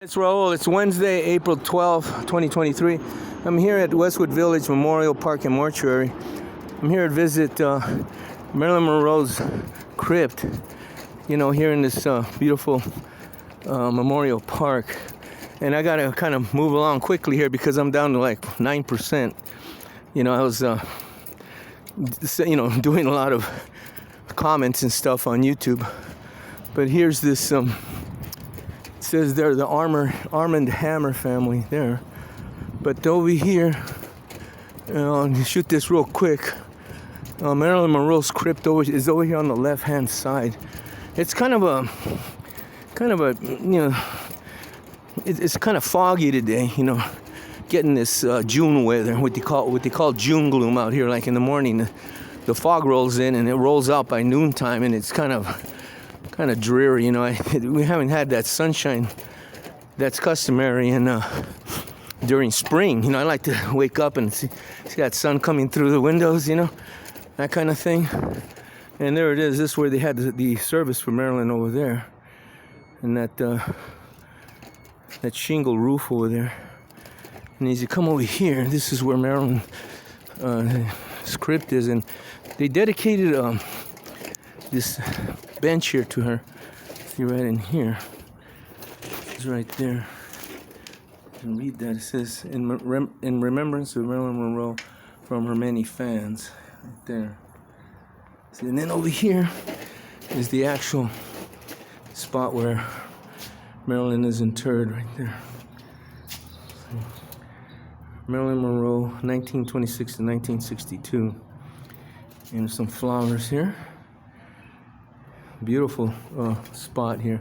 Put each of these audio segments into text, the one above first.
It's Raul. It's Wednesday, April 12th, 2023. I'm here at Westwood Village Memorial Park and Mortuary. I'm here to visit Marilyn Monroe's Crypt, here in this beautiful memorial park. And I gotta kind of move along quickly here because I'm down to like 9%. I was, doing a lot of comments and stuff on YouTube. But here's this, it says they're the Armand Hammer family there. But over here, I'll shoot this real quick. Marilyn Monroe's crypt is over here on the left-hand side. It's kind of a, it's kind of foggy today, getting this June weather, what they call June gloom out here. Like in the morning, the fog rolls in and it rolls out by noontime, and it's kind of dreary. We haven't had that sunshine that's customary during spring. I like to wake up and see that sun coming through the windows, that kind of thing. And there it is. This is where they had the service for Marilyn over there, and that shingle roof over there. And as you come over here, this is where Marilyn's crypt is, and they dedicated this bench here to her. See right in here. It's right there. You can read that. It says, in remembrance of Marilyn Monroe from her many fans. Right there. See, and then over here is the actual spot where Marilyn is interred, right there. See. Marilyn Monroe, 1926 to 1962. And there's some flowers here. Beautiful spot here.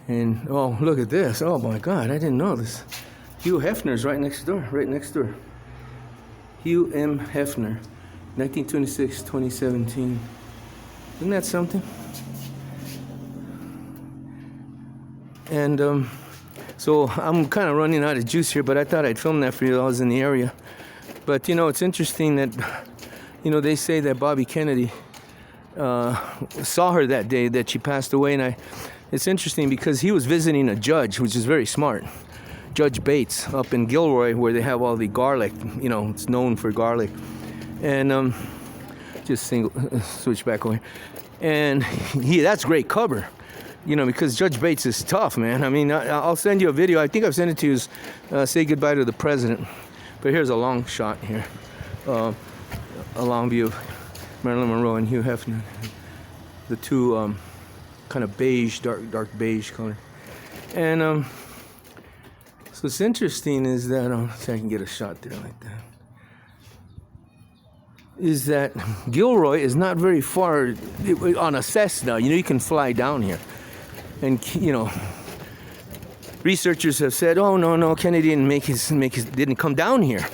And oh, look at this. Oh my God, I didn't know this. Hugh Hefner's right next door. Hugh M. Hefner, 1926, 2017. Isn't that something? And so I'm kind of running out of juice here, but I thought I'd film that for you. I was in the area. But it's interesting that they say that Bobby Kennedy saw her that day that she passed away, and it's interesting because he was visiting a judge, which is very smart, Judge Bates, up in Gilroy, where they have all the garlic. It's known for garlic. And switch back over here. And that's great cover, because Judge Bates is tough, man. I mean, I'll send you a video. I think I've sent it to you. Say goodbye to the president. But here's a long shot here, a long view of Marilyn Monroe and Hugh Hefner, the two kind of beige, dark beige color. And so what's interesting is that, see, I can get a shot there like that, is that Gilroy is not very far on a Cessna. You can fly down here. And, researchers have said, oh, no, Kennedy didn't come down here.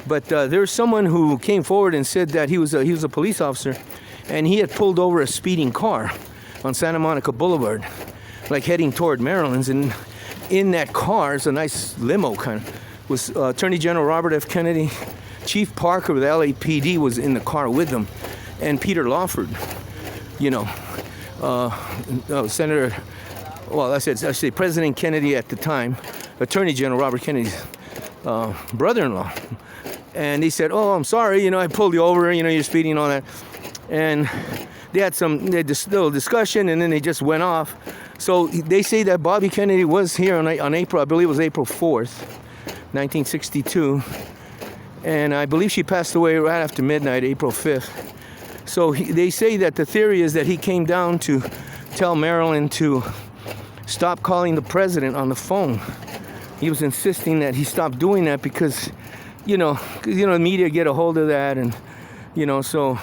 But there's someone who came forward and said that he was a police officer, and he had pulled over a speeding car on Santa Monica Boulevard, like heading toward Maryland's. And in that car, it's a nice limo kind of, was Attorney General Robert F. Kennedy. Chief Parker of the LAPD was in the car with him, and Peter Lawford, Senator, well, I say President Kennedy at the time, Attorney General Robert Kennedy's brother-in-law. And he said, oh, I'm sorry, I pulled you over, you're speeding and all that. And they had this little discussion, and then they just went off. So they say that Bobby Kennedy was here on April, I believe it was April 4th, 1962. And I believe she passed away right after midnight, April 5th. So they say that the theory is that he came down to tell Marilyn to stop calling the president on the phone. He was insisting that he stop doing that because, the media get a hold of that, and, so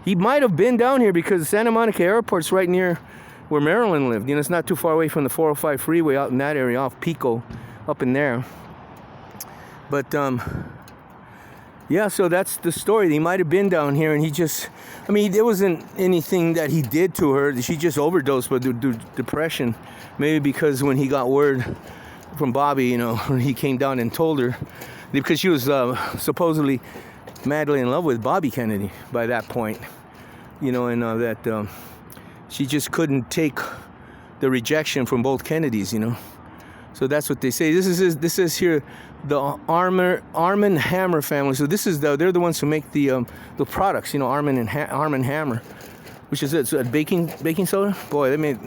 he might have been down here because Santa Monica Airport's right near where Marilyn lived. It's not too far away from the 405 freeway out in that area, off Pico, up in there. But, yeah, so that's the story. He might have been down here, and there wasn't anything that he did to her. She just overdosed with depression. Maybe because when he got word from Bobby, when he came down and told her, because she was supposedly madly in love with Bobby Kennedy by that point, and that she just couldn't take the rejection from both Kennedys, So that's what they say. This is here the Arm and Hammer family. So this is they're the ones who make the products. You know, Arm and Hammer, which is it. So baking soda. Boy, they made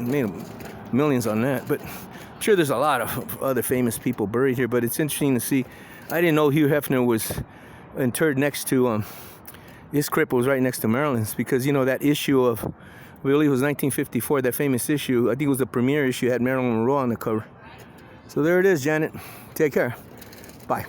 millions on that. But I'm sure there's a lot of other famous people buried here. But it's interesting to see. I didn't know Hugh Hefner was interred next to his crypt was right next to Marilyn's, because you know that issue of, I believe it was 1954, that famous issue. I think it was the premiere issue, had Marilyn Monroe on the cover. So there it is, Janet. Take care. Bye.